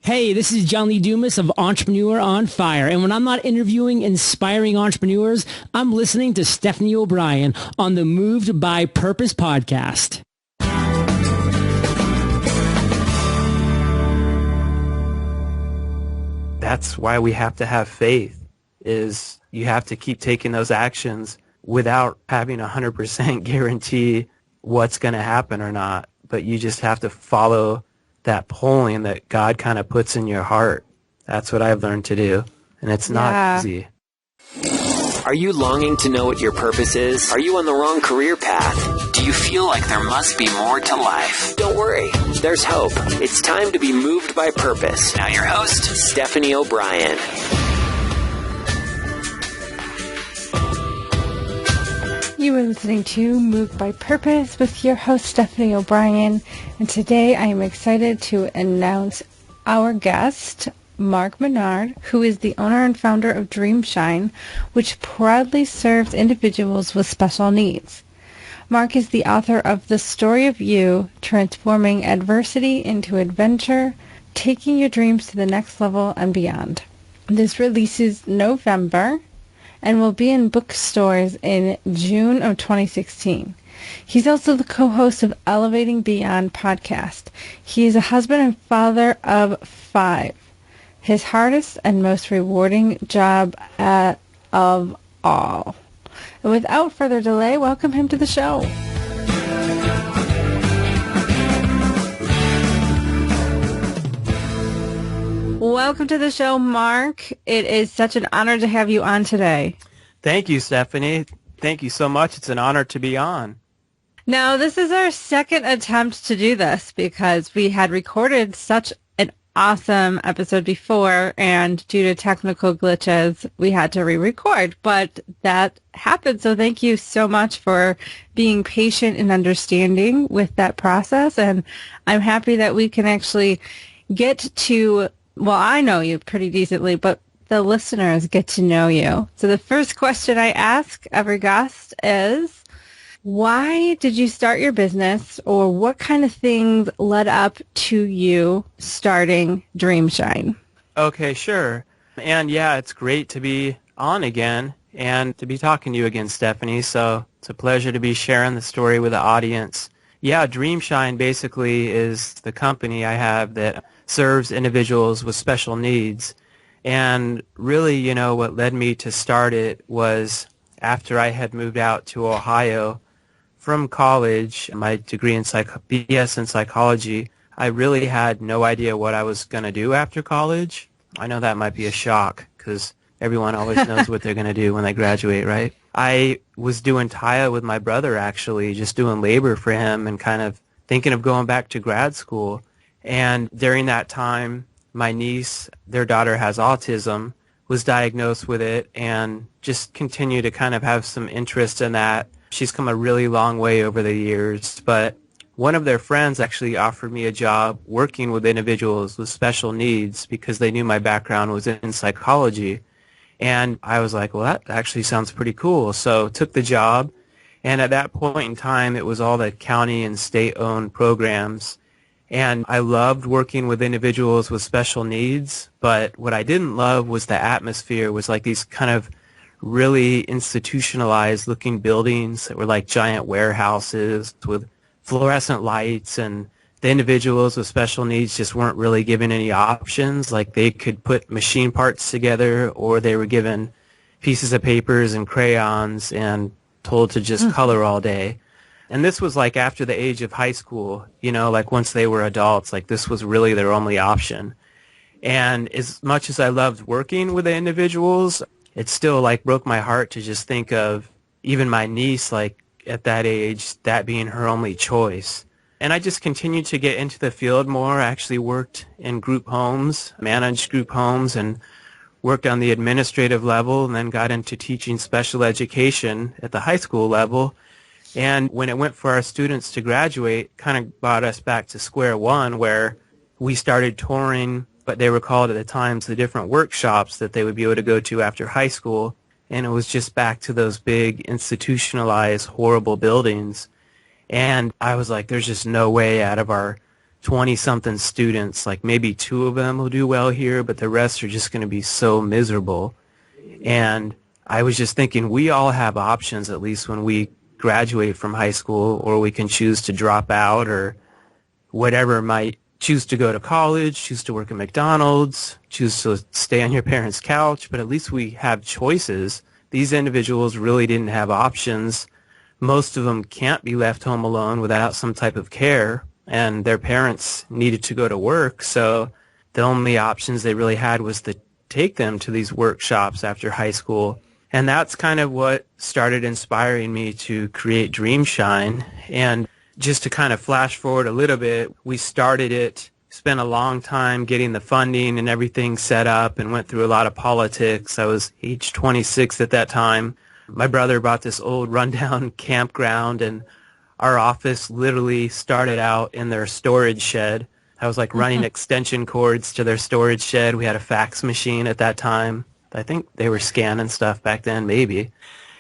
Hey, this is John Lee Dumas of Entrepreneur on Fire. And when I'm not interviewing inspiring entrepreneurs, I'm listening to Stephanie O'Brien on the Moved by Purpose podcast. That's why we have to have faith, is you have to keep taking those actions without having 100% guarantee what's going to happen or not. But you just have to follow that pulling that God kind of puts in your heart. That's what I've learned to do. And it's not easy. Are you longing to know what your purpose is? Are you on the wrong career path? Do you feel like there must be more to life? Don't worry, there's hope. It's time to be moved by purpose. Now your host, Stephanie O'Brien. You are listening to Moved by Purpose with your host, Stephanie O'Brien. And today I am excited to announce our guest, Mark Minard, who is the owner and founder of Dreamshine, which proudly serves individuals with special needs. Mark is the author of The Story of You, Transforming Adversity into Adventure, Taking Your Dreams to the Next Level and Beyond. This releases November and will be in bookstores in June of 2016. He's also the co-host of Elevating Beyond podcast. He is a husband and father of 5. His hardest and most rewarding job of all. And without further delay, welcome him to the show. Welcome to the show, Mark. It is such an honor to have you on today. Thank you, Stephanie. Thank you so much. It's an honor to be on. Now, this is our second attempt to do this because we had recorded such an awesome episode before, and due to technical glitches, we had to re-record. But that happened, so thank you so much for being patient and understanding with that process. And I'm happy that we can actually get to... Well, I know you pretty decently, but the listeners get to know you. So the first question I ask every guest is, why did you start your business, or what kind of things led up to you starting Dreamshine? Okay, sure. And yeah, it's great to be on again and to be talking to you again, Stephanie. So it's a pleasure to be sharing the story with the audience. Yeah, Dreamshine basically is the company I have that serves individuals with special needs. And really, you know, what led me to start it was after I had moved out to Ohio from college, my degree in BS in psychology, I really had no idea what I was going to do after college. I know that might be a shock because everyone always knows what they're going to do when they graduate, right? I was doing TIA with my brother, actually, just doing labor for him and kind of thinking of going back to grad school. And during that time, my niece, their daughter has autism, was diagnosed with it, and just continued to kind of have some interest in that. She's come a really long way over the years, but one of their friends actually offered me a job working with individuals with special needs because they knew my background was in psychology. And I was like, well, that actually sounds pretty cool. So took the job, and at that point in time, it was all the county and state-owned programs. And I loved working with individuals with special needs, but what I didn't love was the atmosphere. It was like these kind of really institutionalized looking buildings that were like giant warehouses with fluorescent lights, and the individuals with special needs just weren't really given any options. Like they could put machine parts together, or they were given pieces of papers and crayons and told to just color all day. And this was like after the age of high school, you know, like once they were adults, like this was really their only option. And as much as I loved working with the individuals, it still like broke my heart to just think of even my niece, like at that age, that being her only choice. And I just continued to get into the field more. I actually worked in group homes, managed group homes, and worked on the administrative level, and then got into teaching special education at the high school level. And when it went for our students to graduate, kind of brought us back to square one, where we started touring what they were called at the times the different workshops that they would be able to go to after high school. And it was just back to those big institutionalized, horrible buildings. And I was like, there's just no way out of our 20-something students, like maybe 2 of them will do well here, but the rest are just going to be so miserable. And I was just thinking, we all have options, at least when we graduate from high school, or we can choose to drop out or whatever, might choose to go to college, choose to work at McDonald's, choose to stay on your parents' couch, but at least we have choices. These individuals really didn't have options. Most of them can't be left home alone without some type of care, and their parents needed to go to work, so the only options they really had was to take them to these workshops after high school. And that's kind of what started inspiring me to create Dreamshine. And just to kind of flash forward a little bit, we started it, spent a long time getting the funding and everything set up, and went through a lot of politics. I was age 26 at that time. My brother bought this old rundown campground, and our office literally started out in their storage shed. I was like running extension cords to their storage shed. We had a fax machine at that time. I think they were scanning stuff back then, maybe.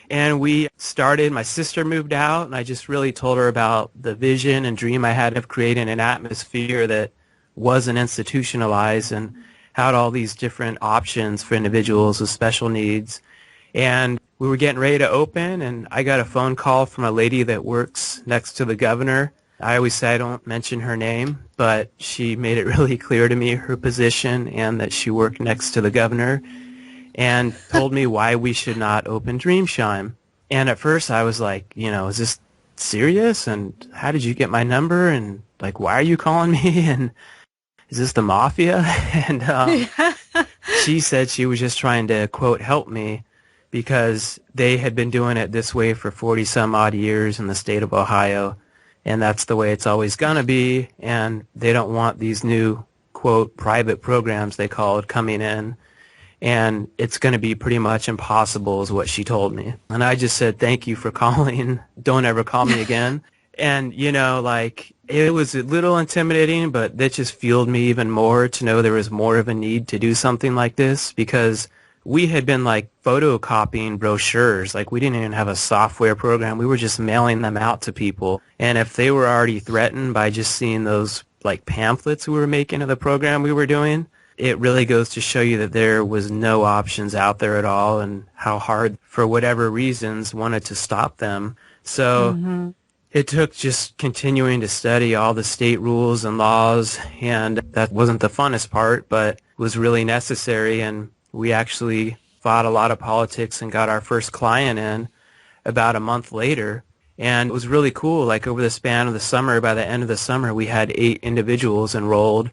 And we started, my sister moved out, and I just really told her about the vision and dream I had of creating an atmosphere that wasn't institutionalized and had all these different options for individuals with special needs. And we were getting ready to open, and I got a phone call from a lady that works next to the governor. I always say I don't mention her name, but she made it really clear to me her position and that she worked next to the governor, and told me why we should not open Dreamshine. And at first I was like, is this serious? And how did you get my number? And like, why are you calling me? And is this the mafia? And she said she was just trying to, quote, help me, because they had been doing it this way for 40 some odd years in the state of Ohio. And that's the way it's always going to be. And they don't want these new, quote, private programs, they call it, coming in. And it's going to be pretty much impossible, is what she told me. And I just said, thank you for calling. Don't ever call me again. And, it was a little intimidating, but that just fueled me even more to know there was more of a need to do something like this, because we had been photocopying brochures. We didn't even have a software program. We were just mailing them out to people. And if they were already threatened by just seeing those pamphlets we were making of the program we were doing, it really goes to show you that there was no options out there at all, and how hard, for whatever reasons, wanted to stop them. So it took just continuing to study all the state rules and laws, and that wasn't the funnest part, but was really necessary. And we actually fought a lot of politics and got our first client in about a month later. And it was really cool. Over the span of the summer, by the end of the summer, we had 8 individuals enrolled,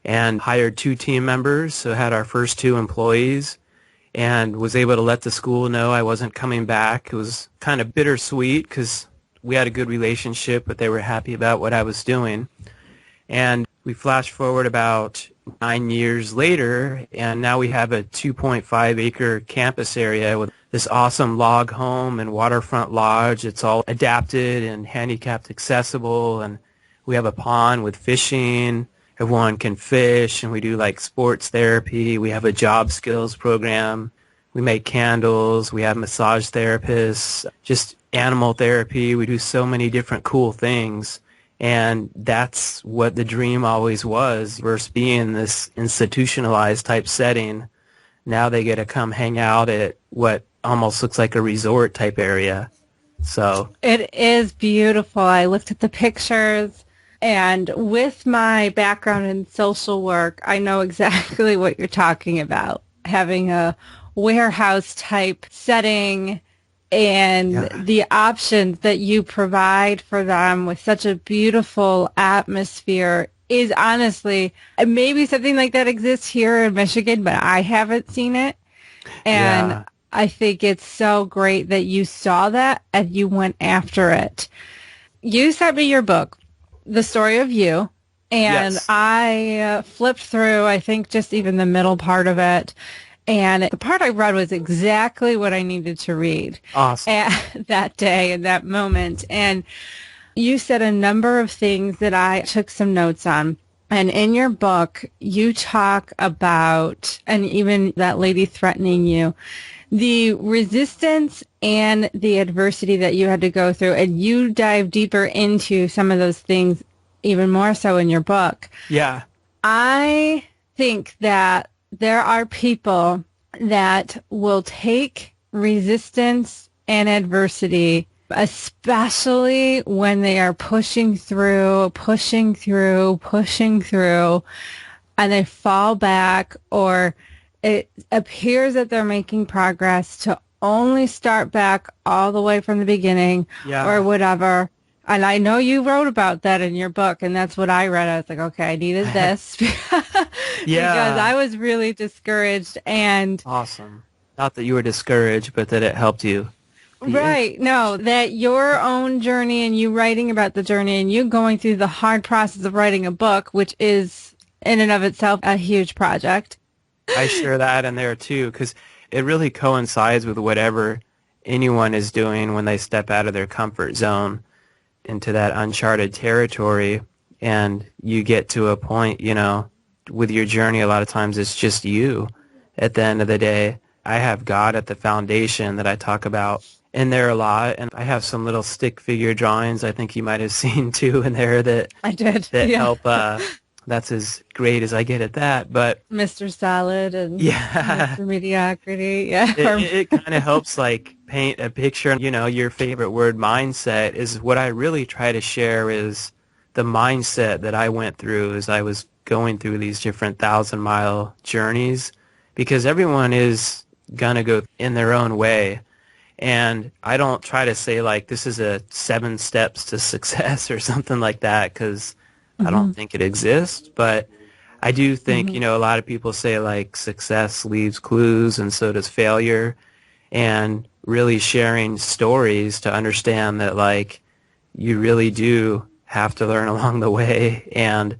and hired 2 team members, so had our first 2 employees, and was able to let the school know I wasn't coming back. It was kind of bittersweet because we had a good relationship, but they were happy about what I was doing. And we flash forward about 9 years later, and now we have a 2.5-acre campus area with this awesome log home and waterfront lodge. It's all adapted and handicapped accessible, and we have a pond with fishing. Everyone can fish, and we do sports therapy. We have a job skills program. We make candles. We have massage therapists, just animal therapy. We do so many different cool things. And that's what the dream always was, versus being this institutionalized type setting. Now they get to come hang out at what almost looks like a resort type area. So it is beautiful. I looked at the pictures. And with my background in social work, I know exactly what you're talking about. Having a warehouse type setting and the options that you provide for them with such a beautiful atmosphere is honestly, maybe something like that exists here in Michigan, but I haven't seen it. And I think it's so great that you saw that and you went after it. You sent me your book, The Story of You, and I flipped through, I think, just even the middle part of it, and the part I read was exactly what I needed to read that day and that moment. And you said a number of things that I took some notes on. And in your book, you talk about, and even that lady threatening you, the resistance and the adversity that you had to go through, and you dive deeper into some of those things even more so in your book. Yeah. I think that there are people that will take resistance and adversity, especially when they are pushing through, and they fall back, or it appears that they're making progress, to only start back all the way from the beginning or whatever. And I know you wrote about that in your book, and that's what I read. I was like, okay, I needed this because I was really discouraged. And awesome. Not that you were discouraged, but that it helped you. Right. No, that your own journey and you writing about the journey and you going through the hard process of writing a book, which is in and of itself a huge project. I share that in there too, because it really coincides with whatever anyone is doing when they step out of their comfort zone into that uncharted territory. And you get to a point, you know, with your journey, a lot of times it's just you at the end of the day. I have God at the foundation that I talk about in there a lot, and I have some little stick figure drawings I think you might have seen too in there that I did that help. That's as great as I get at that, but Mr. Solid and Mr. Mediocrity, it kind of helps like paint a picture. You know, your favorite word, mindset, is what I really try to share is the mindset that I went through as I was going through these different 1,000-mile journeys, because everyone is gonna go in their own way. And I don't try to say like this is a 7 steps to success or something like that, because I don't think it exists. But I do think, you know, a lot of people say like success leaves clues and so does failure. And really sharing stories to understand that like you really do have to learn along the way, and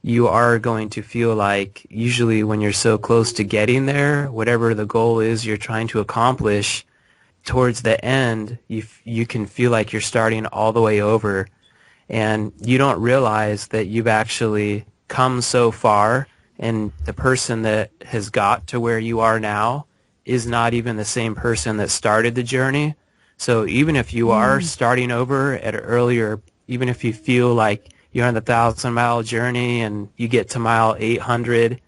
you are going to feel like usually when you're so close to getting there, whatever the goal is you're trying to accomplish, towards the end, you can feel like you're starting all the way over, and you don't realize that you've actually come so far, and the person that has got to where you are now is not even the same person that started the journey. So even if you are starting over at an earlier, even if you feel like you're on the 1,000-mile journey and you get to mile 800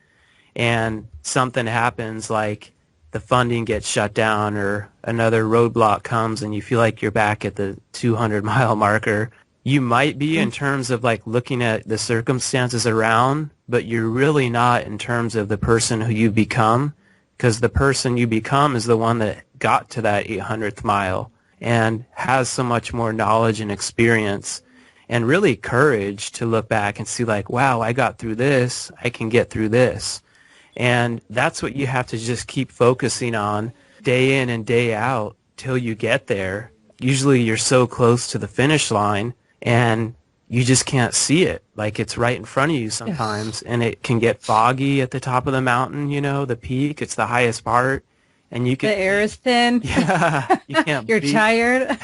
and something happens like the funding gets shut down or another roadblock comes and you feel like you're back at the 200-mile marker, you might be in terms of like looking at the circumstances around, but you're really not in terms of the person who you become, because the person you become is the one that got to that 800th mile and has so much more knowledge and experience and really courage to look back and see like, wow, I got through this, I can get through this. And that's what you have to just keep focusing on day in and day out till you get there. Usually you're so close to the finish line and you just can't see it. Like it's right in front of you sometimes, and it can get foggy at the top of the mountain, you know, the peak, it's the highest part. And you can, the air is thin. Yeah, you can't You're tired.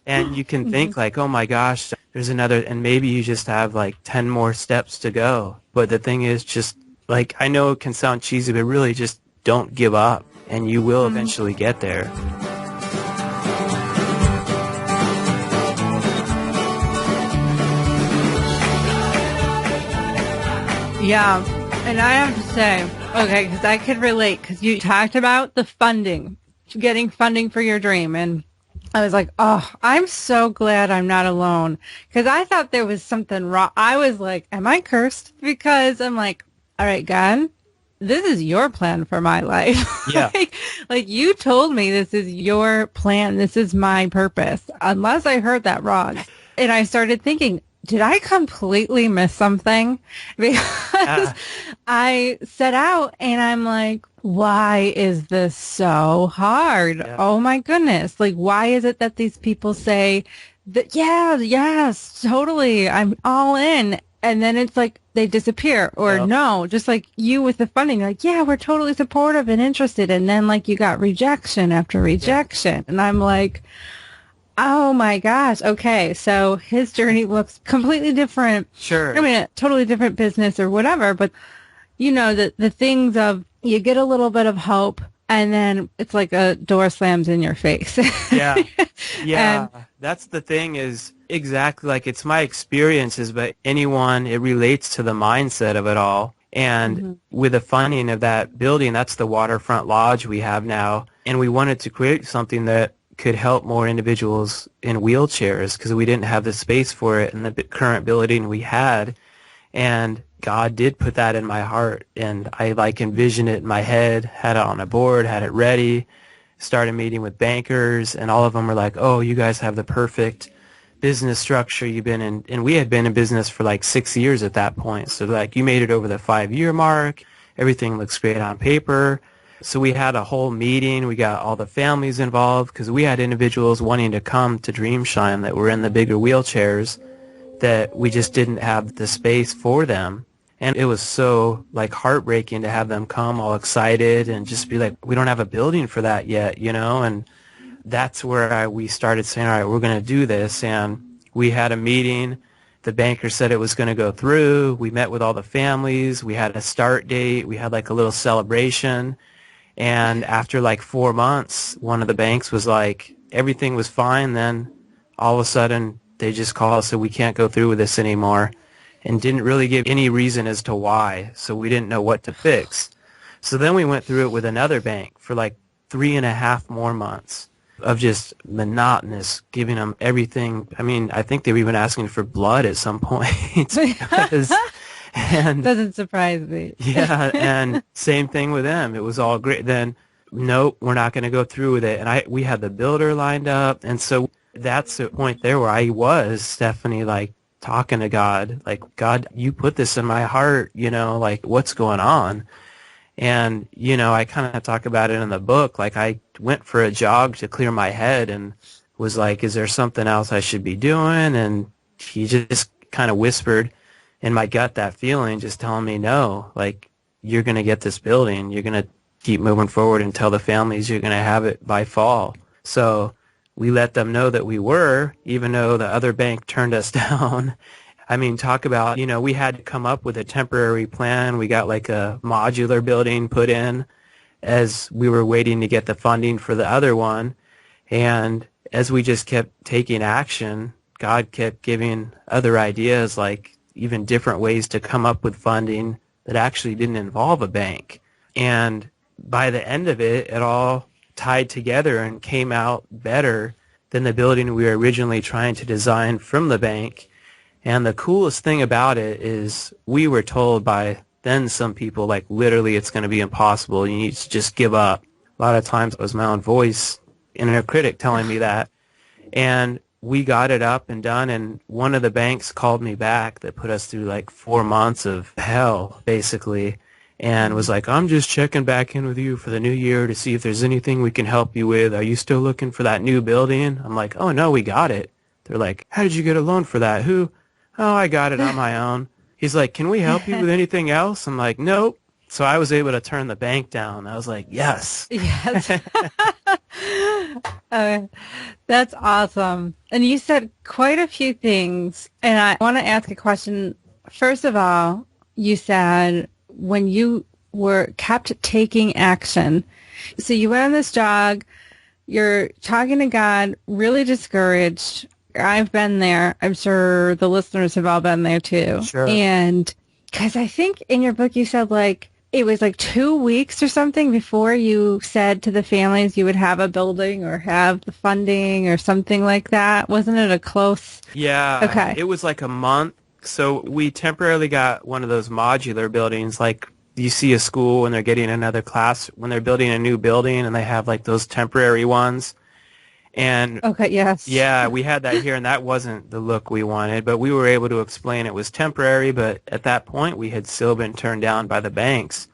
And you can think like, oh my gosh, there's another, and maybe you just have like 10 more steps to go. But the thing is just like, I know it can sound cheesy, but really just don't give up and you will eventually get there. Yeah, and I have to say, okay, because I could relate, because you talked about the funding, getting funding for your dream, and I was like, oh, I'm so glad I'm not alone, because I thought there was something wrong. I was like, am I cursed? Because I'm like, all right, God, this is your plan for my life. Yeah. like you told me this is your plan, this is my purpose, unless I heard that wrong. And I started thinking, did I completely miss something? Because I set out and I'm like, why is this so hard? Yeah. Oh my goodness. Like, why is it that these people say that, yeah, yes, totally, I'm all in. And then it's like they disappear, or no, just like you with the funding, like, yeah, we're totally supportive and interested. And then like you got rejection after rejection. Yeah. And I'm like, oh my gosh. Okay. So his journey looks completely different. Sure. I mean, a totally different business or whatever, but you know, the things of you get a little bit of hope and then it's like a door slams in your face. Yeah. Yeah. And That's the thing is exactly like it's my experiences, but anyone, it relates to the mindset of it all. And with the funding of that building, that's the waterfront lodge we have now. And we wanted to create something that could help more individuals in wheelchairs because we didn't have the space for it in the current building we had. And God did put that in my heart, and I like envisioned it in my head, had it on a board, had it ready, started meeting with bankers, and all of them were like, oh, you guys have the perfect business structure. You've been in, and we had been in business for like 6 years at that point. So like, you made it over the 5-year mark. Everything looks great on paper. So we had a whole meeting. We got all the families involved because we had individuals wanting to come to Dreamshine that were in the bigger wheelchairs that we just didn't have the space for them. And it was so like heartbreaking to have them come all excited and just be like, we don't have a building for that yet, you know? And that's where we started saying, all right, we're going to do this. And we had a meeting. The banker said it was going to go through. We met with all the families. We had a start date. We had like a little celebration. And after like 4 months, one of the banks was like, everything was fine. Then all of a sudden, they just called and said, we can't go through with this anymore, and didn't really give any reason as to why. So we didn't know what to fix. So then we went through it with another bank for like 3.5 more months of just monotonous, giving them everything. I mean, I think they were even asking for blood at some point. And doesn't surprise me. Yeah, and same thing with them. It was all great. Then, nope, we're not going to go through with it. And we had the builder lined up, and so that's the point there where I was, Stephanie, like talking to God, like, God, you put this in my heart, you know, like what's going on? And, you know, I kind of talk about it in the book. Like I went for a jog to clear my head and was like, is there something else I should be doing? And he just kind of whispered in my gut that feeling, just telling me, no, like you're going to get this building. You're going to keep moving forward and tell the families you're going to have it by fall. So we let them know that we were, even though the other bank turned us down. I mean, talk about, you know, we had to come up with a temporary plan. We got like a modular building put in as we were waiting to get the funding for the other one. And as we just kept taking action, God kept giving other ideas, like even different ways to come up with funding that actually didn't involve a bank. And by the end of it, it all tied together and came out better than the building we were originally trying to design from the bank. And the coolest thing about it is we were told by then some people, like, literally it's going to be impossible. You need to just give up. A lot of times it was my own voice, inner critic, telling me that. And we got it up and done, and one of the banks called me back that put us through like 4 months of hell, basically, and was like, I'm just checking back in with you for the new year to see if there's anything we can help you with. Are you still looking for that new building? I'm like, oh, no, we got it. They're like, how did you get a loan for that? Who? Oh, I got it on my own. He's like, can we help you with anything else? I'm like, nope. So I was able to turn the bank down. I was like, yes. Yes. That's awesome. And you said quite a few things. And I want to ask a question. First of all, you said when you kept taking action. So you went on this jog. You're talking to God, really discouraged. I've been there. I'm sure the listeners have all been there too. Sure. And because I think in your book you said like, it was like 2 weeks or something before you said to the families you would have a building or have the funding or something like that. Wasn't it a close? Yeah. Okay. It was like a month. So we temporarily got one of those modular buildings, like you see a school when they're getting another class, when they're building a new building and they have like those temporary ones. And okay, yes. Yeah, we had that here, and that wasn't the look we wanted, but we were able to explain it was temporary, but at that point we had still been turned down by the banks.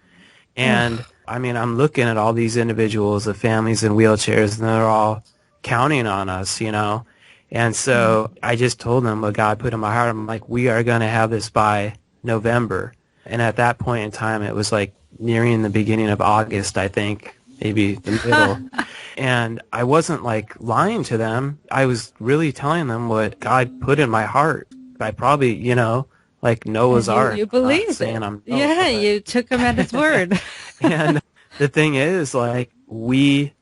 And I mean, I'm looking at all these individuals, the families in wheelchairs, and they're all counting on us, you know. And so I just told them what God put in my heart. I'm like, we are going to have this by November. And at that point in time, it was like nearing the beginning of August, I think, maybe the middle. And I wasn't like lying to them. I was really telling them what God put in my heart. I probably, you know, like Noah's Ark. You believed saying it. I'm you took him at his word. And the thing is, like, we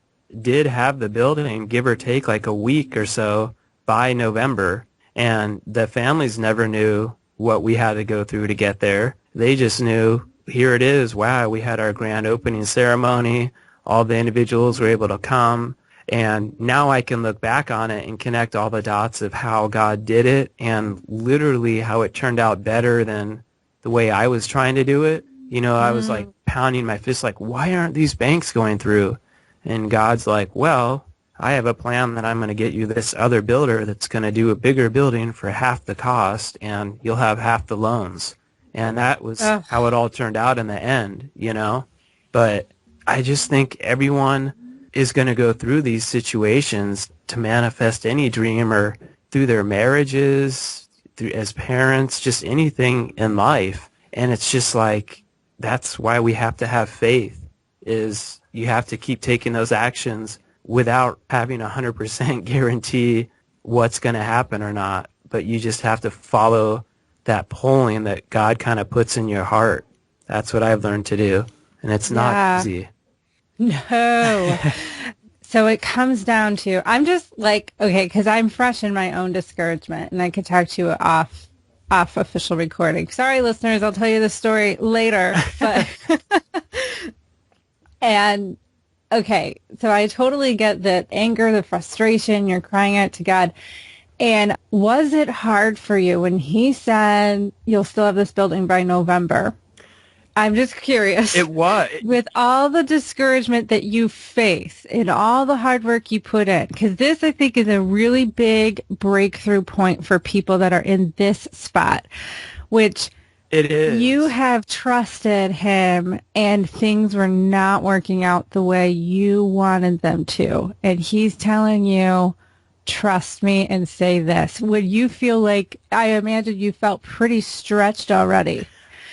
did have the building, give or take like a week or so, by November. And the families never knew what we had to go through to get there. They just knew, here it is. Wow, we had our grand opening ceremony. All the individuals were able to come. And now I can look back on it and connect all the dots of how God did it and literally how it turned out better than the way I was trying to do it. You know, I was like pounding my fist like, why aren't these banks going through? And God's like, well, I have a plan that I'm going to get you this other builder that's going to do a bigger building for half the cost, and you'll have half the loans. And that was how it all turned out in the end, you know. But I just think everyone is going to go through these situations to manifest any dream, or through their marriages, through as parents, just anything in life. And it's just like, that's why we have to have faith, is you have to keep taking those actions without having 100% guarantee what's going to happen or not. But you just have to follow that pulling that God kind of puts in your heart. That's what I've learned to do. And it's not easy. No. So it comes down to, I'm just like, okay, because I'm fresh in my own discouragement, and I could talk to you off official recording. Sorry, listeners, I'll tell you the story later. But and okay, so I totally get the anger, the frustration, you're crying out to God. And was it hard for you when he said you'll still have this building by November? I'm just curious. It was. With all the discouragement that you face and all the hard work you put in, because this, I think, is a really big breakthrough point for people that are in this spot, which it is. You have trusted him and things were not working out the way you wanted them to. And he's telling you, trust me and say this. Would you feel like, I imagine you felt pretty stretched already.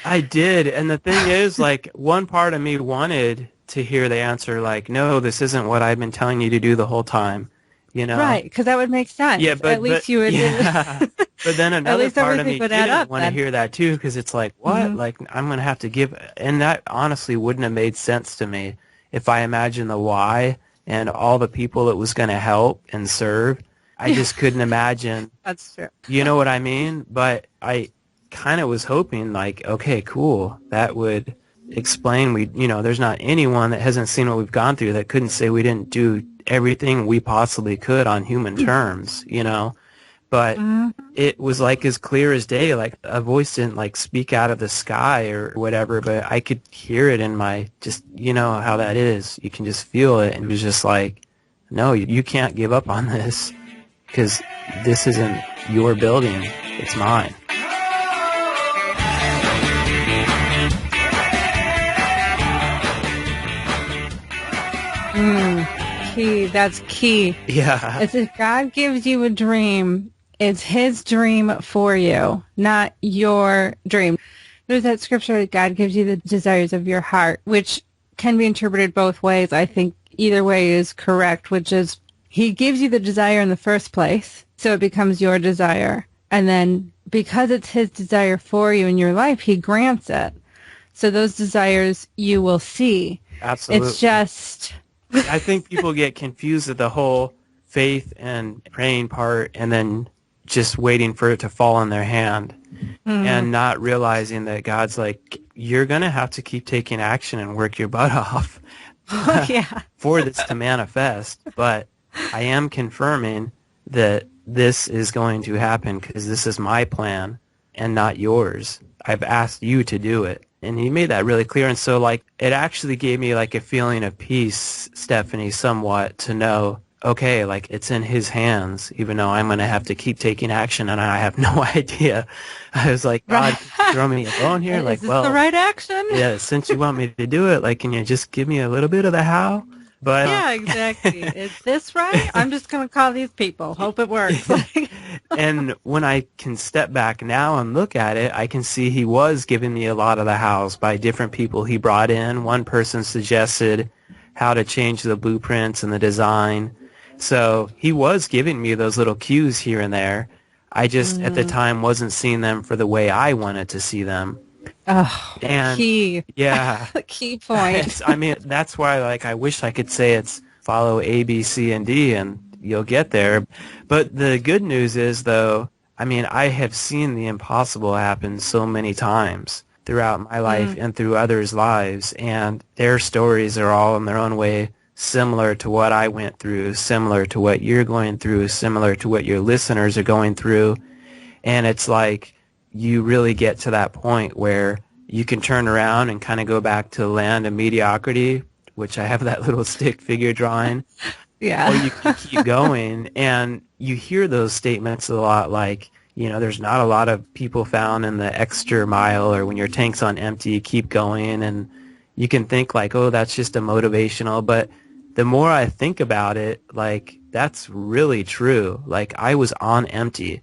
I did. And the thing is, like, one part of me wanted to hear the answer, like, no, this isn't what I've been telling you to do the whole time, you know? Right, because that would make sense. Yeah, but at least you would. Yeah. But then another part of me didn't want to then. hear that, too, because it's like, what? Mm-hmm. Like, I'm going to have to give, and that honestly wouldn't have made sense to me if I imagined the why and all the people it was going to help and serve. I just couldn't imagine. That's true. You know what I mean? But I kind of was hoping, like, okay, cool, that would explain there's not anyone that hasn't seen what we've gone through that couldn't say we didn't do everything we possibly could on human terms, you know. But it was like as clear as day, like a voice didn't like speak out of the sky or whatever, but I could hear it in my, just, you know how that is, you can just feel it. And it was just like, no, you can't give up on this, because this isn't your building, it's mine. Key. That's key. Yeah. It's if God gives you a dream, it's his dream for you, not your dream. There's that scripture that God gives you the desires of your heart, which can be interpreted both ways. I think either way is correct, which is he gives you the desire in the first place, so it becomes your desire. And then because it's his desire for you in your life, he grants it. So those desires you will see. Absolutely. It's just... I think people get confused at the whole faith and praying part and then just waiting for it to fall in their hand and not realizing that God's like, you're going to have to keep taking action and work your butt off for this to manifest. But I am confirming that this is going to happen because this is my plan and not yours. I've asked you to do it. And he made that really clear. And so, like, it actually gave me, like, a feeling of peace, Stephanie, somewhat, to know, okay, like, it's in his hands, even though I'm going to have to keep taking action, and I have no idea. I was like, God, throw me a bone here? Like, is this the right action? Yeah, since you want me to do it, like, can you just give me a little bit of the how? But yeah, exactly. Is this right? I'm just going to call these people. Hope it works. And when I can step back now and look at it, I can see he was giving me a lot of the hows by different people he brought in. One person suggested how to change the blueprints and the design. So he was giving me those little cues here and there. I just, at the time, wasn't seeing them for the way I wanted to see them. Oh, And key. yeah, Key point. I mean, that's why, like, I wish I could say it's follow A, B, C, and D, and you'll get there. But the good news is, though, I mean, I have seen the impossible happen so many times throughout my life and through others' lives, and their stories are all in their own way similar to what I went through, similar to what you're going through, similar to what your listeners are going through. And it's like you really get to that point where you can turn around and kind of go back to the land of mediocrity, which I have that little stick figure drawing. Yeah. Or you can keep going. And you hear those statements a lot, like, you know, there's not a lot of people found in the extra mile, or when your tank's on empty, keep going. And you can think like, oh, that's just a motivational. But the more I think about it, like, that's really true. Like, I was on empty.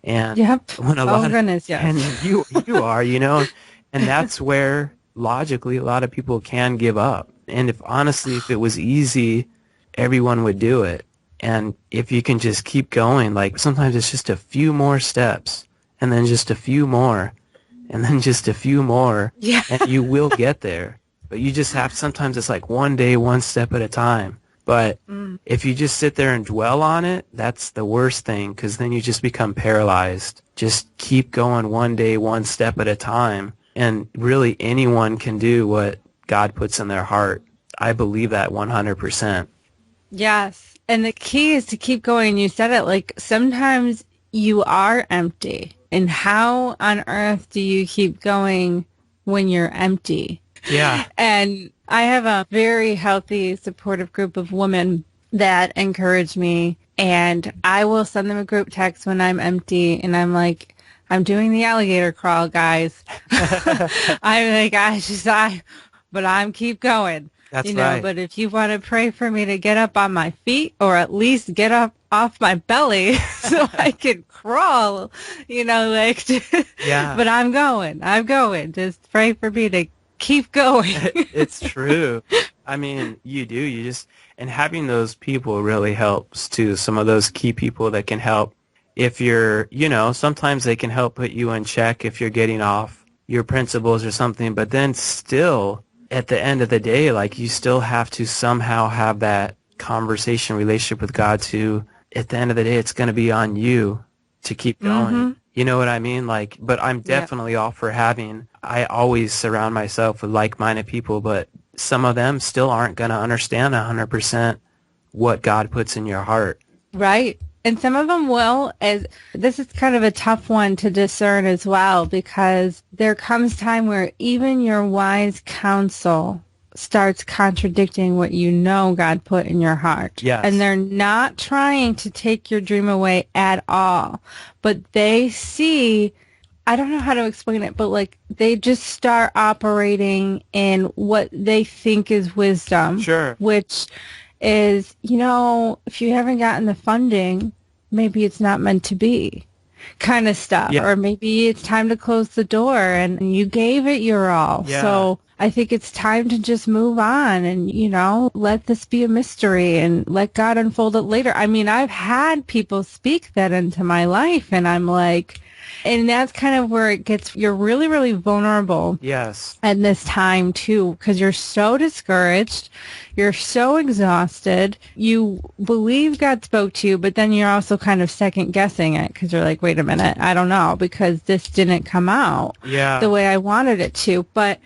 And when a lot goodness, yes. And you are, you know, and that's where logically a lot of people can give up. And if it was easy, everyone would do it. And if you can just keep going, like, sometimes it's just a few more steps, and then just a few more, and then just a few more, and you will get there. But you just have, sometimes it's like one day, one step at a time. But if you just sit there and dwell on it, that's the worst thing, because then you just become paralyzed. Just keep going one day, one step at a time. And really anyone can do what God puts in their heart. I believe that 100%. Yes. And the key is to keep going. You said it, like, sometimes you are empty. And how on earth do you keep going when you're empty? Yeah. And I have a very healthy, supportive group of women that encourage me. And I will send them a group text when I'm empty. And I'm like, I'm doing the alligator crawl, guys. I'm like, but I'm keep going. That's right. But if you want to pray for me to get up on my feet, or at least get up off my belly so I can crawl, like, yeah. But I'm going. Just pray for me to keep going. It's true. I mean, you do. And having those people really helps too. Some of those key people that can help. If you're, sometimes they can help put you in check if you're getting off your principles or something, but then still, at the end of the day, like, you still have to somehow have that conversation, relationship with God too. At the end of the day, it's going to be on you to keep going. Mm-hmm. You know what I mean? Like, but I'm definitely all for I always surround myself with like-minded people, but some of them still aren't going to understand 100% what God puts in your heart. Right. And some of them will, as this is kind of a tough one to discern as well, because there comes time where even your wise counsel starts contradicting what God put in your heart. Yes. And they're not trying to take your dream away at all, but they see, I don't know how to explain it, but like, they just start operating in what they think is wisdom. Sure. Which is, if you haven't gotten the funding, maybe it's not meant to be kind of stuff. Yeah. Or maybe it's time to close the door and you gave it your all. Yeah. So I think it's time to just move on and, let this be a mystery and let God unfold it later. I mean, I've had people speak that into my life, and I'm like, and that's kind of where you're really, really vulnerable. Yes. At this time too, because you're so discouraged, you're so exhausted, you believe God spoke to you, but then you're also kind of second guessing it because you're like, wait a minute, I don't know, because this didn't come out the way I wanted it to. But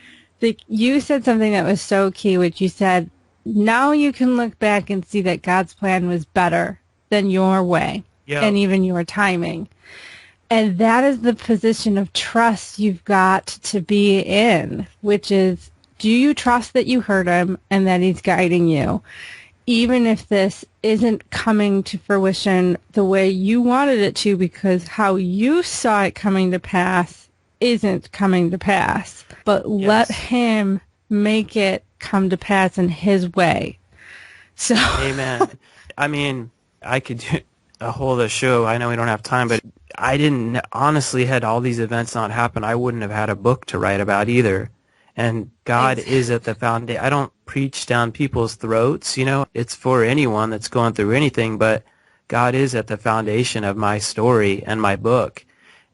you said something that was so key, which you said, now you can look back and see that God's plan was better than your way and even your timing. And that is the position of trust you've got to be in, which is, do you trust that you heard him and that he's guiding you? Even if this isn't coming to fruition the way you wanted it to, because how you saw it coming to pass isn't coming to pass. But let him make it come to pass in his way. So, amen. I mean, I could do a whole other show. I know we don't have time, but I didn't, honestly, had all these events not happen, I wouldn't have had a book to write about either. And God is at the foundation. I don't preach down people's throats, it's for anyone that's going through anything, but God is at the foundation of my story and my book.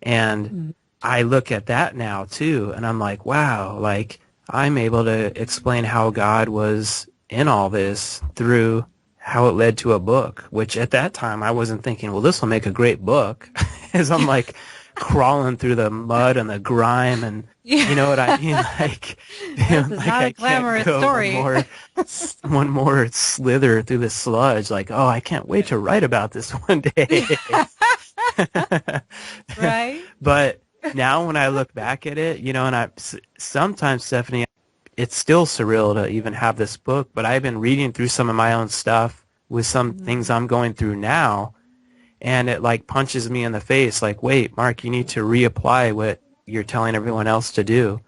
And I look at that now too, and I'm like, wow, like I'm able to explain how God was in all this through how it led to a book, which at that time I wasn't thinking, well, this will make a great book, as I'm like crawling through the mud and the grime, and you know what I mean? Like, This is like not a I glamorous can't go story. one more slither through the sludge. Like, oh, I can't wait to write about this one day. Right? But now when I look back at it, you know, and sometimes, Stephanie, it's still surreal to even have this book, but I've been reading through some of my own stuff with some things I'm going through now, and it like punches me in the face like, wait, Mark, you need to reapply what you're telling everyone else to do,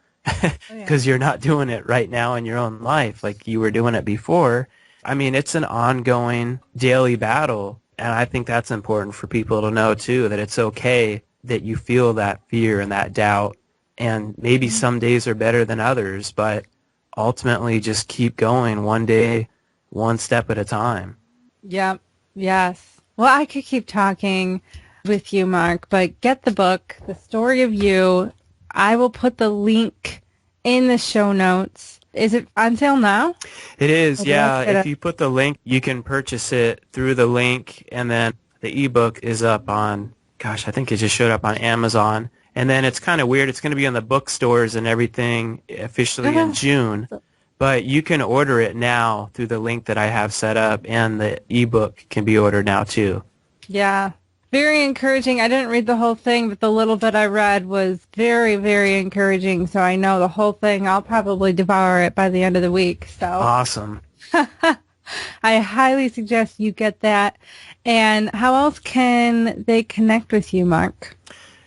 because you're not doing it right now in your own life like you were doing it before. I mean, it's an ongoing daily battle, and I think that's important for people to know too, that it's okay that you feel that fear and that doubt, and maybe some days are better than others, but ultimately just keep going one day, one step at a time. Yep. Yes. Well, I could keep talking with you, Mark, but get the book, The Story of You. I will put the link in the show notes. Is it on sale now? It is, yeah. If you put the link, you can purchase it through the link, and then the ebook is up on, gosh, I think it just showed up on Amazon. And then it's kind of weird. It's going to be in the bookstores and everything officially in June. But you can order it now through the link that I have set up, and the ebook can be ordered now too. Yeah. Very encouraging. I didn't read the whole thing, but the little bit I read was very, very encouraging. So I know the whole thing. I'll probably devour it by the end of the week. So Awesome. I highly suggest you get that. And how else can they connect with you, Mark?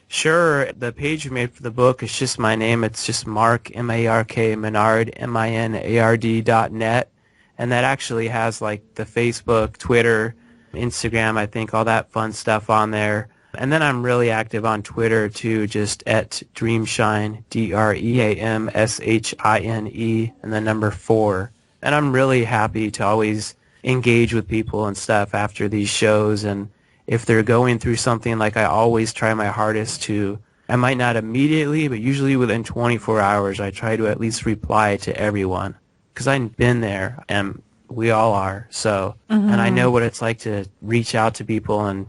Sure. The page we made for the book is just my name. It's just Mark, M-A-R-K, Minard, M-I-N-A-R-D.net. And that actually has like the Facebook, Twitter, Instagram, I think, all that fun stuff on there. And then I'm really active on Twitter too, just at Dreamshine, D-R-E-A-M-S-H-I-N-E, and the number 4. And I'm really happy to always engage with people and stuff after these shows, and if they're going through something, like I always try my hardest to, I might not immediately, but usually within 24 hours, I try to at least reply to everyone, because I've been there, and we all are. So, and I know what it's like to reach out to people and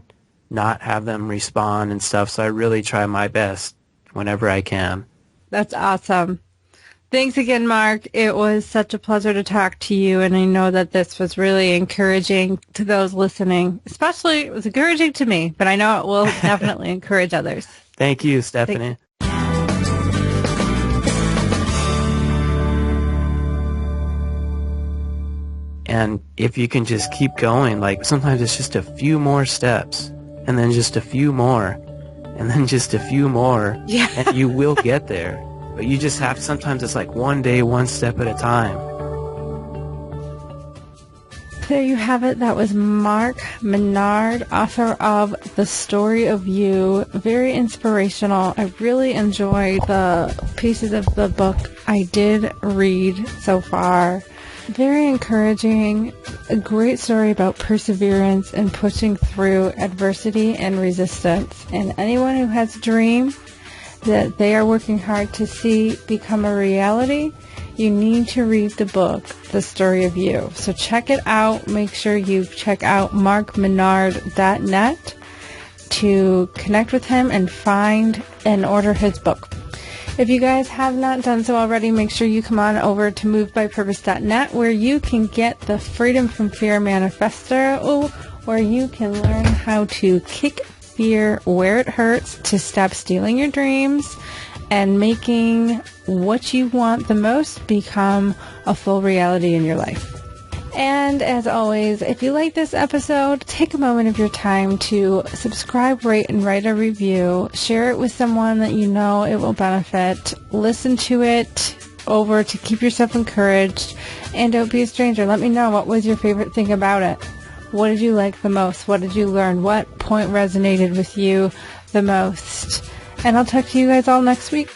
not have them respond and stuff, so I really try my best whenever I can. That's awesome. Thanks again, Mark. It was such a pleasure to talk to you, and I know that this was really encouraging to those listening. Especially, it was encouraging to me, but I know it will definitely encourage others. Thank you, Stephanie. And if you can just keep going, like sometimes it's just a few more steps, and then just a few more, and then just a few more, and you will get there. But you just have, sometimes it's like one day, one step at a time. There you have it. That was Mark Minard, author of The Story of You. Very inspirational. I really enjoyed the pieces of the book I did read so far. Very encouraging. A great story about perseverance and pushing through adversity and resistance. And anyone who has a dream that they are working hard to see become a reality, you need to read the book, The Story of You. So check it out. Make sure you check out markminard.net to connect with him and find and order his book. If you guys have not done so already, make sure you come on over to movedbypurpose.net, where you can get the Freedom from Fear Manifesto, where you can learn how to kick fear where it hurts to stop stealing your dreams and making what you want the most become a full reality in your life. And as always, if you like this episode, take a moment of your time to subscribe, rate, and write a review. Share it with someone that you know it will benefit. Listen to it over to keep yourself encouraged. And don't be a stranger. Let me know, what was your favorite thing about it? What did you like the most? What did you learn? What point resonated with you the most? And I'll talk to you guys all next week.